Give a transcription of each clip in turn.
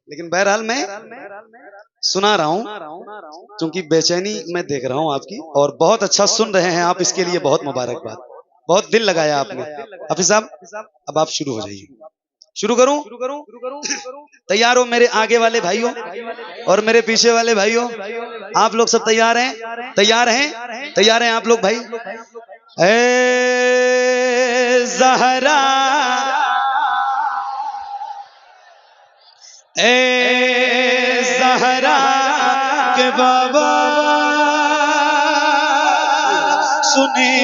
लेकिन बहरहाल मैं सुना रहा हूँ क्योंकि बेचैनी मैं देख रहा हूँ आपकी, और बहुत अच्छा सुन रहे हैं आप, इसके लिए बहुत मुबारकबाद। बहुत दिल लगाया आपने। हाफिज साहब अब आप शुरू हो जाइए। शुरू करूं? तैयार हो मेरे आगे वाले भाइयों और मेरे पीछे वाले भाइयों? आप लोग सब तैयार हैं? तैयार हैं? तैयार हैं आप लोग भाई? ए ज़हरा, ए ज़हरा के बाबा सुने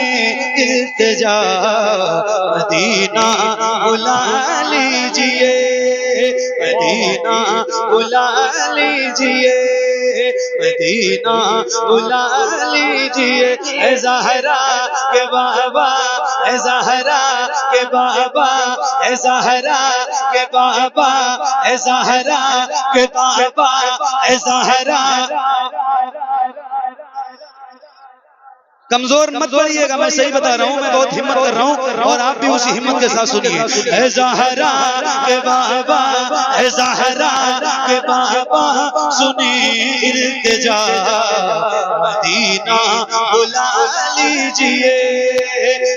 इल्तिजा, मदीना बुला लीजिए, मदीना बुला लीजिए, मदीना बुला लीजिए। ए ज़हरा के बाबा, ए ज़हरा के बाबा, ए ज़हरा के बाबा, ए ज़हरा के बाबा, ए ज़हरा। कमजोर मत पड़िएगा, मैं सही बता रहा हूँ, मैं बहुत हिम्मत कर रहा हूँ और आप भी उसी हिम्मत के साथ सुनिए। ए ज़हरा के बाबा, ए ज़हरा के बाबा सुने इल्तिजा, मदीना बुला लीजिए,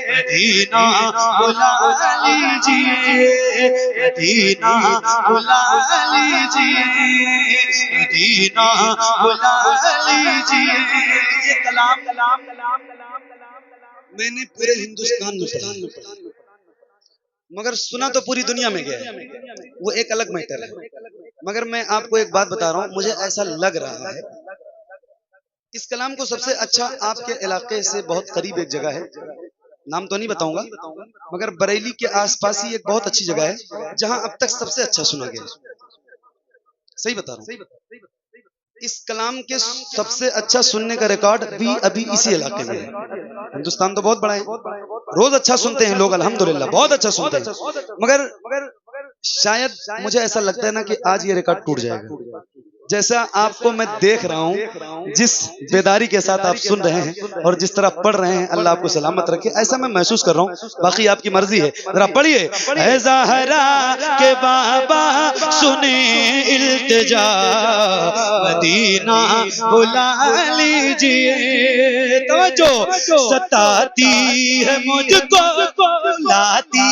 मदीना बुला लीजिए, मदीना बुला लीजिए, मदीना बुला लीजिए। ये कलाम मैंने पूरे हिंदुस्तान में पढ़ा, मगर सुना तो पूरी दुनिया में गया है, वो एक अलग मैटर है। मगर मैं आपको एक बात बता रहा हूँ, मुझे ऐसा लग रहा है इस कलाम को सबसे अच्छा आपके इलाके से बहुत करीब एक जगह है, नाम तो नहीं बताऊंगा, मगर बरेली के आसपास ही एक बहुत अच्छी जगह है जहां अब तक सबसे अच्छा सुना गया। सही बता रहा हूँ, इस कलाम के सबसे अच्छा सुनने का रिकॉर्ड भी अभी इसी इलाके में है। हिंदुस्तान तो बहुत बड़ा है, रोज अच्छा सुनते हैं लोग, अल्हम्दुलिल्लाह बहुत अच्छा सुनते हैं, मगर शायद मुझे ऐसा लगता है ना कि आज ये रिकॉर्ड टूट जाएगा। जैसा आपको मैं देख रहा हूँ, जिस बेदारी के साथ आप सुन रहे हैं और जिस तरह पढ़ रहे हैं, अल्लाह आपको सलामत रखे, ऐसा मैं महसूस कर रहा हूँ। बाकी आपकी मर्जी है, जरा पढ़िए। ए ज़हरा के बाबा सुने इल्तिजा, मदीना बुला लीजिए। तवज्जो, सताती है मुझको लाती,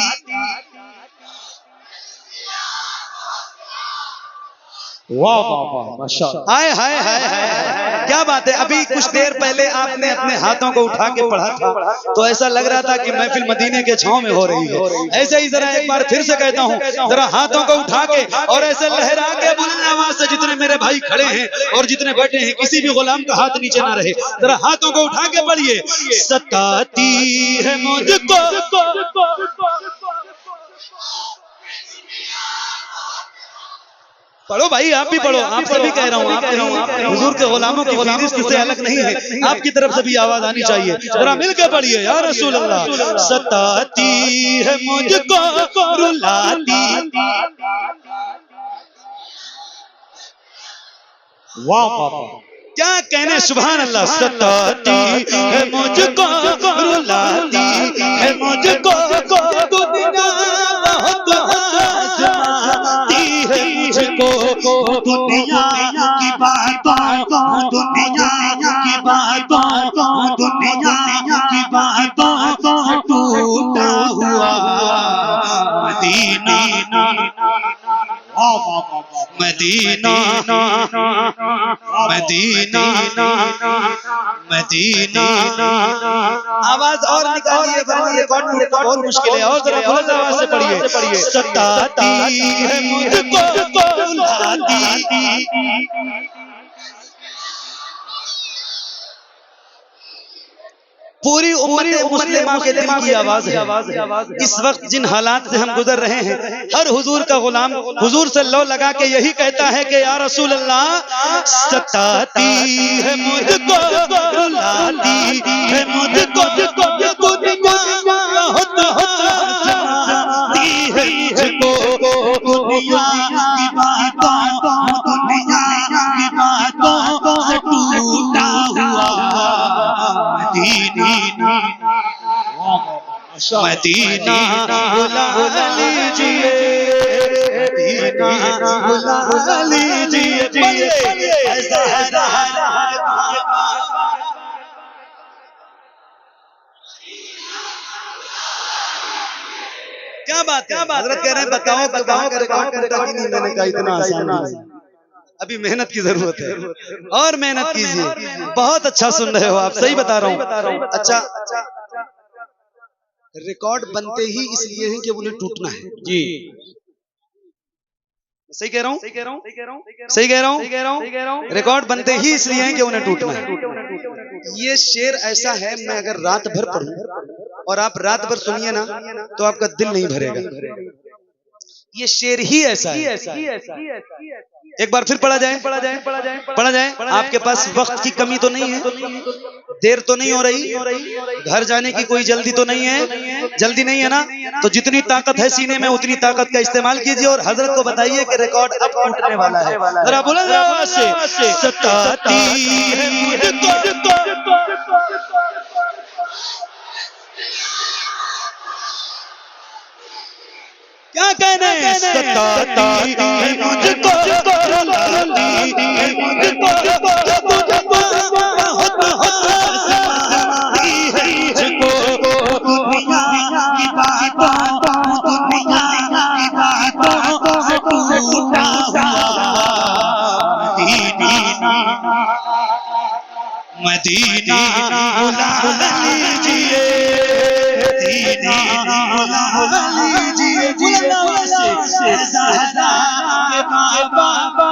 वाह वाह वाह माशाअल्लाह। हाय हाय हाय हाय, क्या बात है। अभी कुछ देर पहले आपने अपने हाथों को उठा के पढ़ा था तो ऐसा लग रहा था कि महफिल मदीने के छांव में हो रही है। ऐसे ही जरा एक बार फिर से कहता हूँ, जरा हाथों को उठा के और ऐसे लहरा के बुलंद आवाज से, जितने मेरे भाई खड़े हैं और जितने बैठे हैं, किसी भी गुलाम का हाथ नीचे ना रहे, जरा हाथों को उठा के पढ़िए। सताती है मुझको, पढ़ो भाई, आप भी पढ़ो, आप सभी कह रहा हूँ, आप हुजूर के गुलामों की फहरिस्त से अलग नहीं है, आपकी तरफ से भी आवाज आनी चाहिए। जरा मिलके पढ़िए, या रसूल अल्लाह। सताती है मुझको रुलाती, वाह वाह वाह, क्या कहने, सुभान अल्लाह। सताती है मुझको रुलाती है मुझको दुनिया, मुझको दुनिया की बातों, दुनिया की बातों, दुनिया की बातों से टूटा हुआ मदीना, मदीना, मदीना, मदीना। आवाज और निकालिए, वरना रिकॉर्ड टूटना बहुत मुश्किल है। और जरा बुलंद आवाज से पढ़िए। सताती है मुझको रुलाती, पूरी उम्मत मुस्लिमा के दिल की आवाज है। इस वक्त जिन हालात से हम गुजर रहे हैं, हर हुजूर का गुलाम हुजूर से लो लगा के यही कहता है कि या रसूल अल्लाह, सताती है मुझको रुलाती है मुझको दुनिया, होता जमाती है मुझको दुनिया की बातों, दुनिया की बातों से टूटा हुआ मदीना, मदीना बुला लीजिए, मदीना बुला बुला लीजिए ज़हरा क्या बात है हजरत कह रहे हैं बताओ बताओ का रिकॉर्ड टूटा कि नहीं। मैंने कहा इतना आसान नहीं, अभी मेहनत की जरूरत है और मेहनत कीजिए। बहुत अच्छा सुन रहे हो आप, सही बता रहा हूँ। अच्छा रिकॉर्ड बनते ही इसलिए है कि उन्हें टूटना है। जी सही कह रहा हूँ, सही कह रहा हूँ। रिकॉर्ड बनते ही इसलिए हैं कि उन्हें टूटना है। ये शेर ऐसा है, मैं अगर रात भर पढ़ूं और आप रात भर सुनिए ना तो आपका दिल नहीं भरेगा। ये शेर ही ऐसा है। एक बार फिर पढ़ा जाए। आपके पास वक्त की कमी तो नहीं है, देर तो नहीं हो रही, घर जाने की कोई जल्दी तो नहीं है, जल्दी नहीं है ना? तो जितनी ताकत है सीने में उतनी ताकत का इस्तेमाल कीजिए और हजरत को बताइए कि रिकॉर्ड अब टूटने वाला है। जरा बोला आवाज से, सताती है मुझको क्या कहना है, सताती है मुझको रुलाती है मुझको मदीना बुला लीजिए, मदीना बुला लीजिए, ज़हरा के बाबा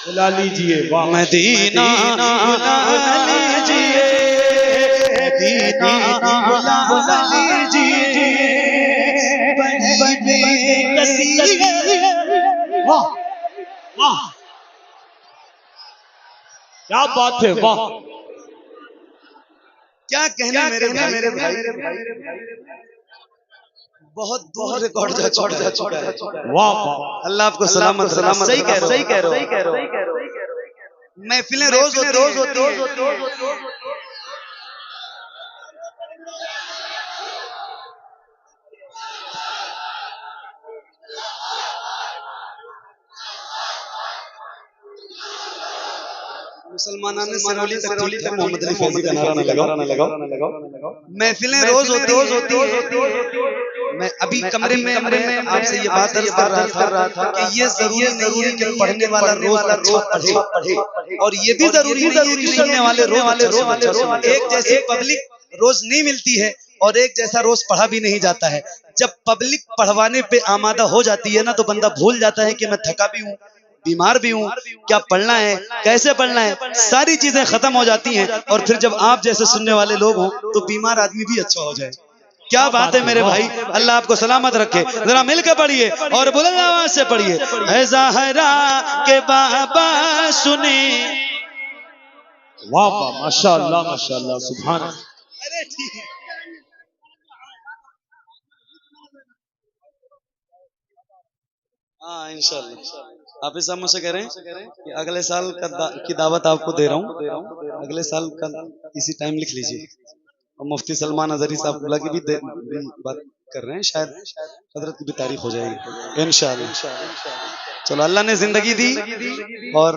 बुला लीजिए। वाह मदीना बुला लीजिए, मदीना बुला लीजिए। वाह वाह क्या बात है। वाह क्या कहना मेरे भाई, बहुत दूर रिकॉर्ड जा चुका है। वाह वाह अल्लाह आपको सलामत सलामत। सही कह रहे हो। महफिलें रोज होती है। मुसलमानों ने सिरोली तक मोहम्मद अली फैजी का नारा न लगाओ। महफिलें रोज होती है। मैं अभी कमरे में आपसे ये बात अर्ज कर रहा था कि ये जरूरी नहीं है कि पढ़ने वाला रोज अच्छा पढ़े, और ये भी जरूरी नहीं है कि सुनने वाले रोज। एक जैसी पब्लिक रोज नहीं मिलती है और एक जैसा रोज पढ़ा भी नहीं जाता है। जब पब्लिक पढ़वाने पे आमादा हो जाती है ना तो बंदा भूल जाता है कि मैं थका भी हूँ, बीमार भी हूँ, क्या पढ़ना है, कैसे पढ़ना है, सारी चीजें खत्म हो जाती हैं। और फिर जब आप जैसे सुनने वाले लोग हों तो बीमार आदमी भी अच्छा हो जाए। क्या बात है मेरे भाई, अल्लाह आपको सलामत रखे। जरा मिलकर पढ़िए और बुलंद आवाज से पढ़िए, ऐ ज़हरा के बाबा सुने। वाह वाह माशाअल्लाह सुभान अल्लाह। अरे ठीक है, हाँ इंशाल्लाह। हाफिज साहब मुझसे कह रहे हैं कि अगले साल की दावत आपको दे रहा हूँ, अगले साल का इसी टाइम लिख लीजिए। और मुफ्ती सलमान अजहरी साहब बुला के भी बात कर रहे हैं, शायद हजरत की भी तारीख हो जाएगी इंशाल्लाह। चलो अल्लाह ने जिंदगी दी और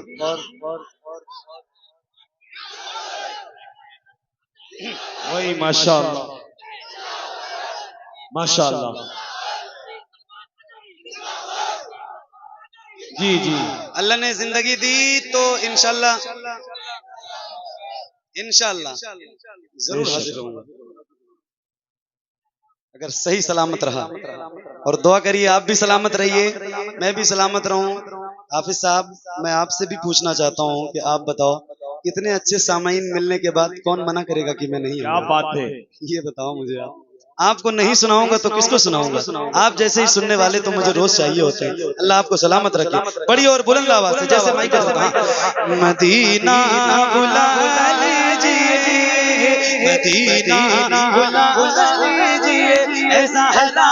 वही माशाअल्लाह माशाअल्लाह। जी जी अल्लाह ने जिंदगी दी तो इंशाल्लाह जरूर हाजिर रहूंगा अगर सही सलामत रहा। और दुआ करिए आप भी सलामत रहिए, मैं भी सलामत रहूं। हाफिज साहब मैं आपसे भी पूछना चाहता हूं कि आप बताओ इतने अच्छे सामाईन मिलने के बाद कौन मना करेगा कि मैं नहीं क्या बात है। ये बताओ मुझे आप। आपको नहीं सुनाऊंगा तो किसको सुनाऊंगा? आप जैसे ही सुनने वाले तो मुझे रोज चाहिए होते हैं। अल्लाह आपको सलामत रखे। पढ़िए और बुलंद आवाज से जैसे माइक का मदीना बुला लीजिए, मदीना बुला लीजिए, ऐ ज़हरा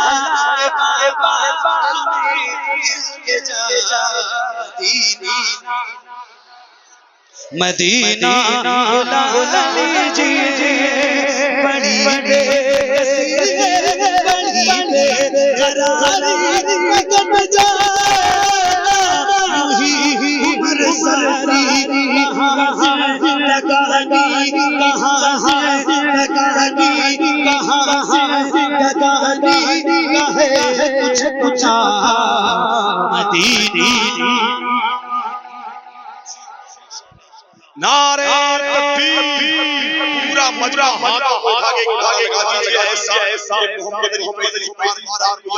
मदीना बुला लीजिए, बड़ी कट जाए यूं ही उम्र सारी कहाँ है लगानी कहाँ है लगानी कहाँ है लगानी कहे कुछ कुछ मदीना नारे तकबीर पूरा मजरा हाथों को उठा के लगा दीजिए ऐसा ये मोहम्मद अली फैज़ी बार-बार को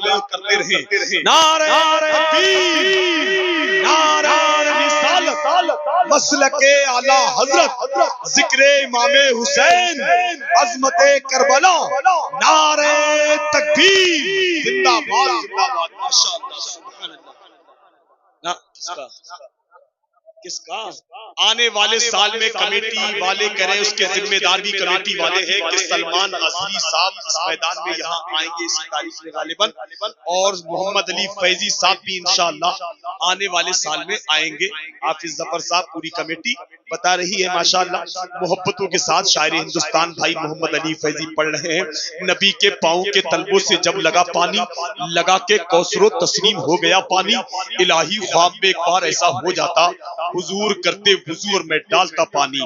याद करते रहे नारे तकबीर नारे रिसालत मसलके आला हजरत जिक्र इमाम हुसैन अज़मत करबला नारे तकबीर जिंदाबाद जिंदाबाद माशाअल्लाह सुभान अल्लाह ना किसका आने वाले साल में कमेटी वाले करें उसके जिम्मेदार भी कमेटी वाले हैं कि सलमान अजहरी साहब इस मैदान में यहाँ आएंगे इसी तारीख में गालिबन और मोहम्मद अली फैजी साहब भी इंशाअल्लाह आने वाले साल में आएंगे। हाफिज जफर साहब पूरी कमेटी बता रही है माशाअल्लाह मोहब्बतों के साथ शायर हिंदुस्तान भाई मोहम्मद अली फैजी पढ़ रहे हैं। नबी के पाँव के तलबों से जब लगा पानी लगा के कौसरो तस्लीम हो गया पानी इलाही ख्वाब में एक बार ऐसा हो जाता हुजूर करते हुजूर में डालता पानी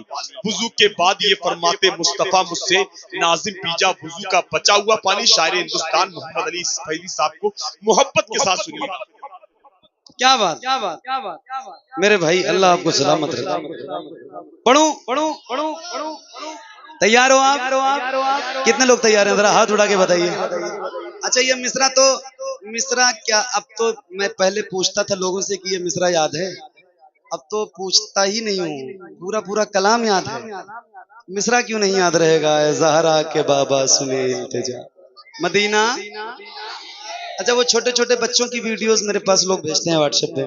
वुजू के बाद ये फरमाते मुस्तफा मुझसे नाजिम पीजा वुजू का बचा हुआ पानी। शायर हिंदुस्तान मोहम्मद अली फैजी साहब को मोहब्बत के साथ सुनिए। क्या बात मेरे भाई अल्लाह आपको सलामत रखे। पढ़ूं तैयार हो आप कितने लोग तैयार हैं जरा हाथ उठा के बताइए। अच्छा ये मिसरा क्या अब तो मैं पहले पूछता था लोगों से कि ये मिसरा याद है अब तो पूछता ही नहीं हूँ पूरा कलाम याद है। मिसरा क्यों नहीं याद रहेगा ज़हरा के बाबा सुने इल्तिजा मदीना। अच्छा वो छोटे छोटे बच्चों की वीडियोस मेरे पास लोग भेजते हैं व्हाट्सएप पे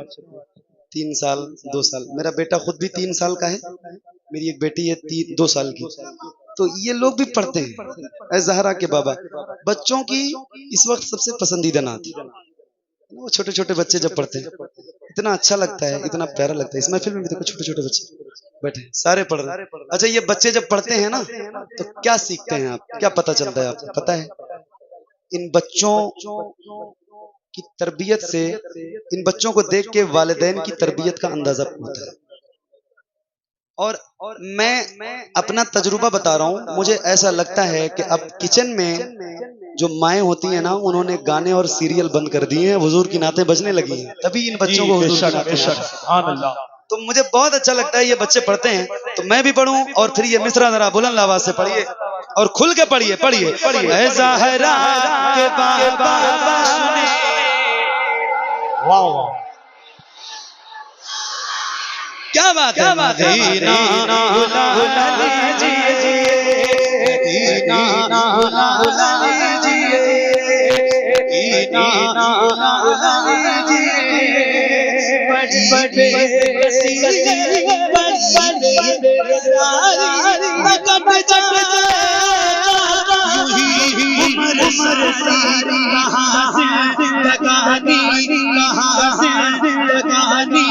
3 साल 2 साल मेरा बेटा खुद भी 3 साल का है मेरी एक बेटी है 2 साल की तो ये लोग भी पढ़ते हैं ज़हरा के बाबा। बच्चों की इस वक्त सबसे पसंदीदा नात वो छोटे छोटे बच्चे जब पढ़ते हैं इतना अच्छा लगता है इतना प्यारा लगता है। इस महफिल में भी देखो छोटे छोटे बच्चे बैठे सारे पढ़ रहे हैं। अच्छा ये बच्चे जब पढ़ते हैं ना तो क्या सीखते हैं आप क्या पता चलता है आपको पता है? इन बच्चों की तरबियत से इन बच्चों को देख के वालिदैन की तरबियत का अंदाजा होता है। और मैं अपना तजुर्बा बता रहा हूँ मुझे ऐसा लगता है कि अब किचन में जो माएँ होती हैं ना उन्होंने गाने और सीरियल बंद कर दिए हैं हुजूर की नातें बजने लगी हैं तभी इन बच्चों को हुजूर की नातें सुभान अल्लाह। तो मुझे बहुत अच्छा लगता है ये बच्चे पढ़ते हैं तो मैं भी पढ़ूं और फिर ये मिसरा जरा बुलंद आवाज से पढ़िए और खुल के पढ़िए ज़हरा के बाबा सुने वाह वाह क्या बात है मदीना बुला लीजिए मदीना बुला लीजिए मदीना बुला लीजिए बड़ी उम्र सारी कहाँ से लगानी कहाँ से लगानी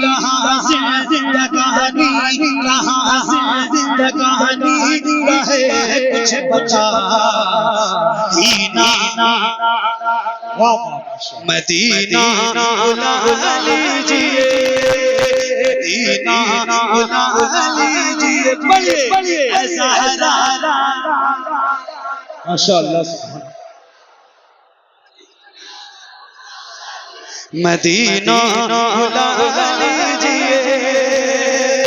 कहाँ से लगानी कहाँ से लगानी कहे कुछ बता मदीना बुला लीजिए मदीना बुला लीजिए पढ़िए ज़हरा माशाअल्लाह मदीना बुला लीजिए।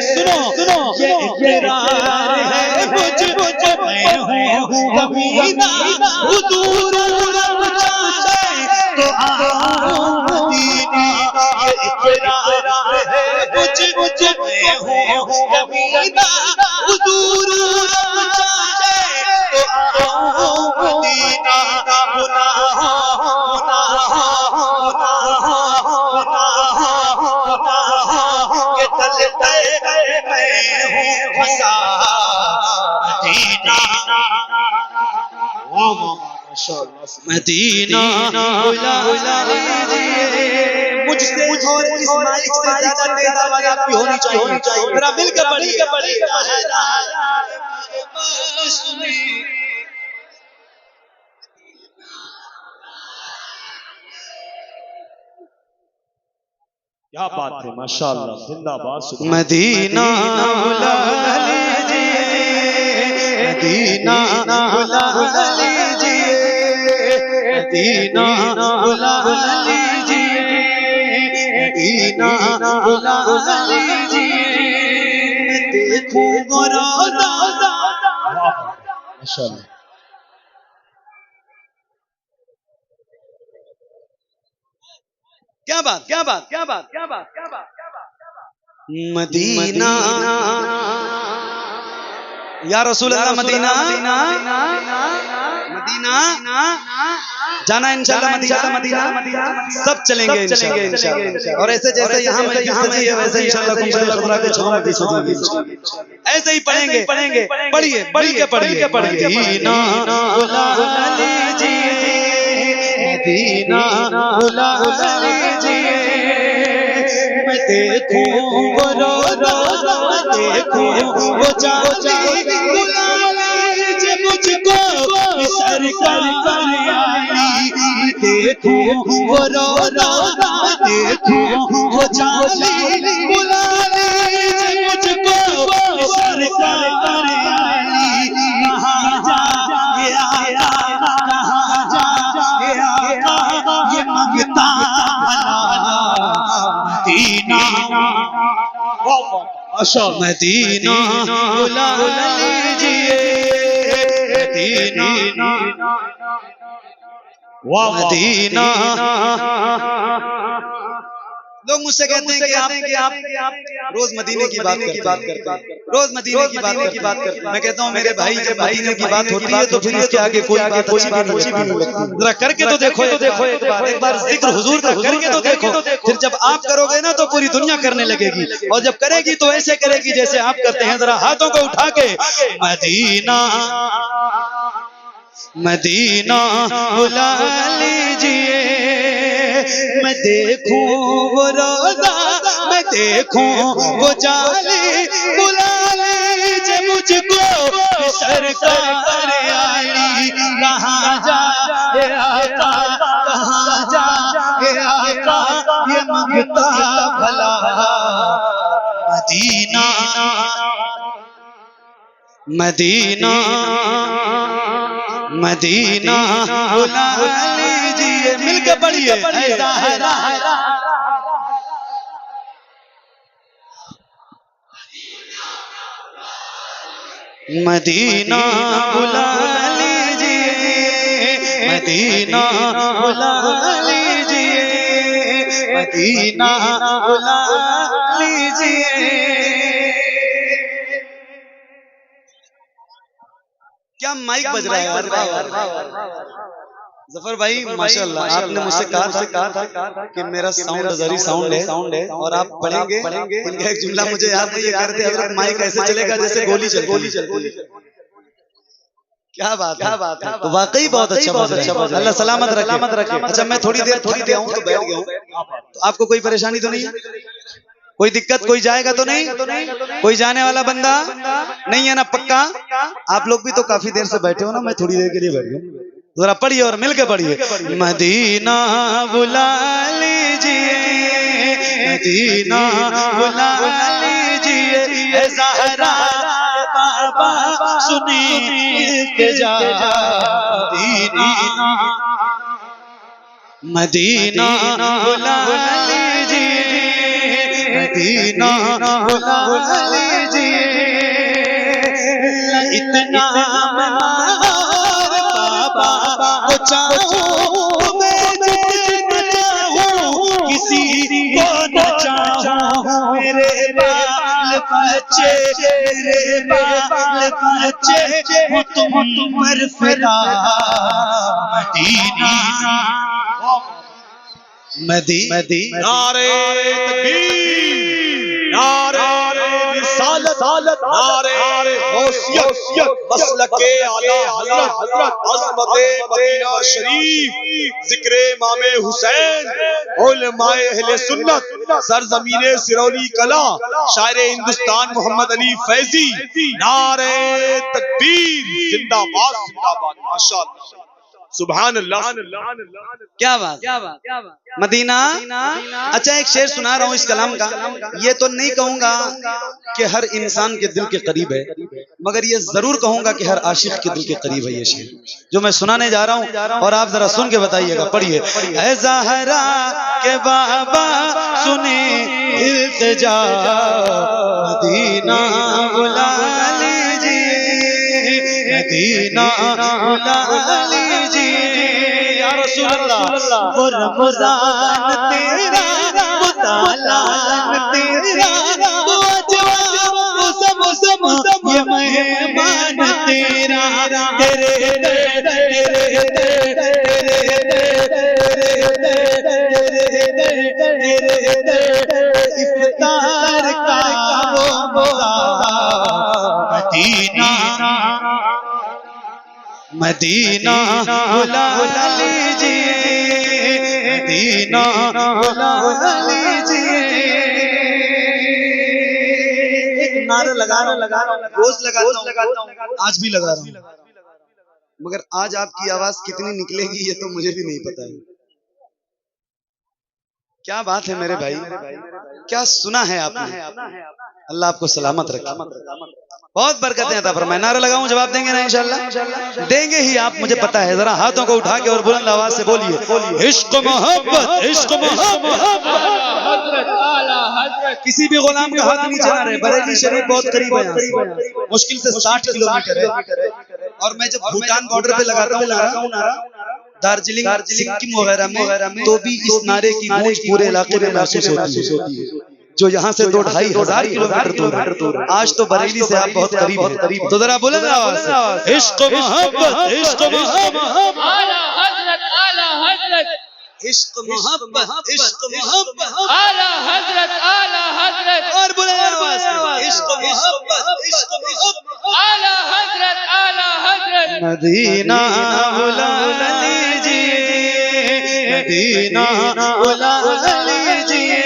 सुनो ये इकरार है मुझ मैं हूँ मदीना हुजूर तो आओ मदीना ये इकरार है मुझ मैं हूँ मदीना हुजूर तो आओ मदीना मदीना बुला लीजिए मुझसे और इस माइक से ज्यादा तेज आवाज आपकी होनी चाहिए मेरा मिलकर पढ़िए क्या बात है, माशाअल्लाह, जिंदाबाद। मदीना बुला लीजिए, मदीना बुला लीजिए, मदीना बुला लीजिए, मदीना बुला लीजिए, देखूं रोज़ा। माशाअल्लाह। क्या बात, क्या बात, क्या बात, क्या बात, क्या बात, क्या बात। मदीना या रसूल अल्लाह, मदीना मदीना जाना इंशाल्लाह, मदीना सब चलेंगे इंशाल्लाह। और ऐसे जैसे यहाँ में सजी है वैसे इंशाल्लाह ऐसे ही पढ़ेंगे, पढ़िए पढ़िए। मदीना बुला लीजिए, मदीना बुला लीजिए, मैं देखूं वो रोज़ा, देखूं वो जाली, बुला लीजिए मुझको सरकार आली, देखूं वो रोज़ा, देखूं वो जाली, बुला लीजिए मुझको सरकार आली। कहाँ जा ये आका, कहाँ जा ये आका, ये मंगता भला मदीना। मदीना बुला लीजिए, मदीना मदीना। लोग मुझसे कहते हैं कि आप रोज मदीने की बात करते हैं, रोज मदीने की बात करते हैं। मैं कहता हूँ मेरे भाई, जब मदीने की बात होती है तो फिर इसके आगे कोई बात अच्छी भी नहीं लगती। जरा करके तो देखो, एक बार जिक्र हुजूर का करके तो देखो। फिर जब आप करोगे ना तो पूरी दुनिया करने लगेगी, और जब करेगी तो ऐसे करेगी जैसे आप करते हैं। जरा हाथों को उठा के मदीना मदीना बुला लीजिए, मैं देखूं वो रोज़ा, मैं देखूं वो जाली, बुला लीजिए मुझको सरकार आली। कहाँ जा ये आका, कहाँ जा ये आका, ये मंगता भला मदीना। मदीना मदीना बुला लीजिए, मिलके पढ़िए। मदीना बुला लीजिए, मदीना बुला लीजिए, मदीना बुला लीजिए। क्या माइक बज रहा है यार, जफर भाई माशाल्लाह। आपने मुझसे कहा था कि मेरा साउंड जरी साउंड है और आप पढ़ेंगे। इनका एक जुमला मुझे याद नहीं, ये करते हजरत माइक ऐसे चलेगा जैसे गोली चलती है। क्या बात है, तो वाकई बहुत अच्छा, अल्लाह सलामत रखे। अच्छा मैं थोड़ी देर थक गया हूँ तो बैठ गया हूँ, तो आपको कोई परेशानी तो नहीं है, कोई दिक्कत, कोई जाएगा तो नहीं, कोई जाने वाला बंदा नहीं है ना, पक्का? आप लोग भी तो काफी देर से बैठे हो ना, मैं थोड़ी देर के लिए बैठ गया। जरा पढ़िए और मिलके पढ़िए। मदीना बुला लीजिए, मदीना बुला लीजिए, ज़हरा बाबा सुनिए के जा। मदीना बुला लीजिए, मदीना बुला लीजिए, इतना बाबा को चाहूं मैं, जितना चाहूं किसी को न चाहूं। मेरे बाल बच्चे, मेरे बाल बच्चे हो तुम पर फिदा मदीना। मदीना नारे तकबीर, नारे रिसालत, नारे गौसियत, मसलके आला हज़रत अज़मते मदीना शरीफ, जिक्रे इमामे हुसैन, उलमाए अहले सुन्नत, सरजमीने सिरौली कला, शायर हिंदुस्तान मोहम्मद अली फैजी। नारे तकबीर, जिंदाबाद जिंदाबाद, माशाअल्लाह। सुभान अल्लाह। क्या बात, मदीना। अच्छा, एक शेर सुना रहा हूँ इस कलाम का। ये तो नहीं कहूंगा कि हर इंसान के दिल के करीब है, मगर ये जरूर कहूंगा कि हर आशिक के दिल के करीब है ये शेर जो मैं सुनाने जा रहा हूँ, और आप जरा सुन के बताइएगा। पढ़िए। ऐ ज़हरा के बाबा सुने इल्तिजा, मदीना बुला लीजिए, मदीना बुला लीजिए या रसूल अल्लाह। वो रमज़ान तेरा, वो तालान तेरा, वो मौसम ये मेहमान तेरा, तेरे इफ्तार का वो मदीना, मदीना बुला लीजिए, मदीना बुला लीजिए। नारा लगा रहा हूँ, रोज लगाता हूँ, आज भी लगा रहा हूँ, मगर आज आपकी आवाज कितनी निकलेगी ये तो मुझे भी नहीं पता है। क्या बात है मेरे भाई, क्या सुना है आपने। अल्लाह आपको सलामत रखे, बहुत बरकतें अता फरमाए। नारा लगाऊं, जवाब देंगे ना इंशाल्लाह? देंगे ही आप, मुझे पता है। जरा हाथों को उठा के और बुलंद आवाज से बोलिए, इश्क मोहब्बत, इश्क मोहब्बत। किसी भी गुलाम का हाथ नीचे ना रहे। बरेली शरीफ बहुत करीब है यहाँ से, मुश्किल से 60 किलोमीटर है। और मैं जब भूटान बॉर्डर पे लगाता हूँ नारा, दार्जिलिंग सिक्किम वगैरह में, तो भी इस नारे की गूंज पूरे इलाके में महसूस होती है, जो यहाँ से 2-2,500 किलोमीटर दूर है। आज तो बरेली से आप बहुत करीब हैं, तो जरा बुलंद आवाज से, इश्क मोहब्बत, इश्क मोहब्बत, आला हजरत, आला हजरत, इश्क मोहब्बत, इश्क मोहब्बत, आला हजरत, आला हजरत, और बुलंद आवाज से, इश्क मोहब्बत, इश्क मोहब्बत, आला हजरत, आला हजरत। मदीना बुला लीजिए, मदीना बुला लीजिए।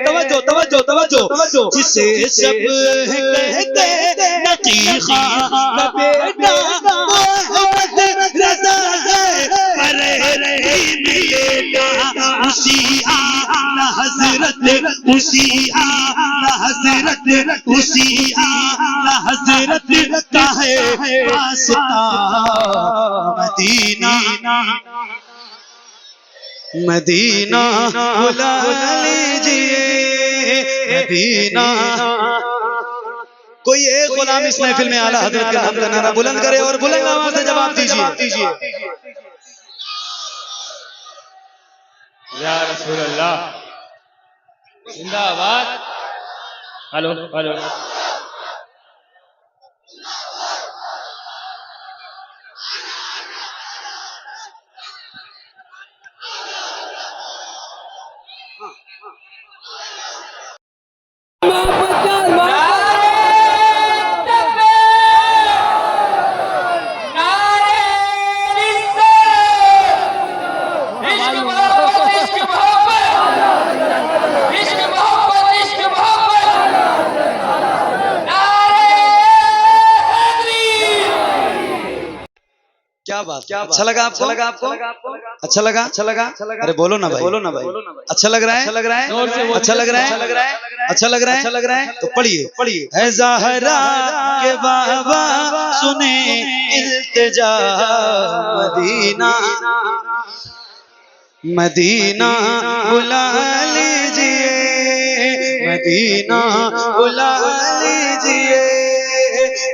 तवज्जो तवज्जो तवज्जो, जिसे सब कहते नकी खां का बेटा, वो अहमद रज़ा है, अरे मिलेगा उसी आला हज़रत, उसी आला हज़रत, उसी आला हज़रत का है वास्ता। मदीना, मदीना बुला लीजिए, मदीना। कोई एक गुलाम इस महफिल में आला हज़रत के नाम का नारा बुलंद करे और बुलंद आवाज से जवाब दीजिए। या रसूल अल्लाह, जिंदाबाद। हेलो हेलो, क्या बात, क्या अच्छा लगा आपको? अच्छा लगा? अरे बोलो ना भाई, अच्छा लग रहा है? अच्छा लग रहा है? अच्छा लग रहा है? तो पढ़िए। है ज़हरा के बाबा सुने इल्तिजा, मदीना, मदीना बुला लीजिए, मदीना बुला लीजिए,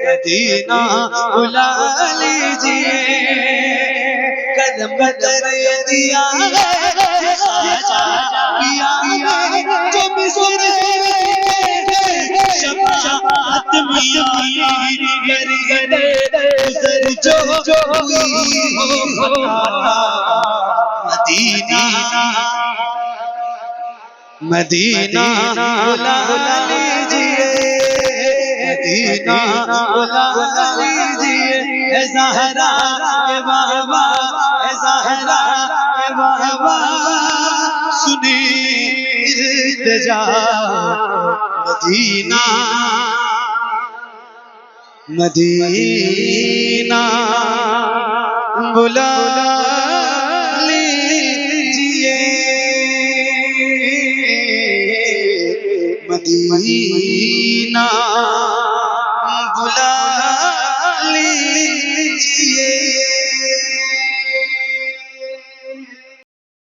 मदीना बुला लीजिए। कदम कर दिया है पिया है, जो मिस्र शफाअत में गुज़र जो हुई हो मदीना, मदीना बुला लीजिए, मदीना बुला लीजिए। ऐ ज़हरा के बाबा, ऐ ज़हरा के बाबा सुनी इल्तिजा, मदीना, मदीना, बुला लीजिए मदीना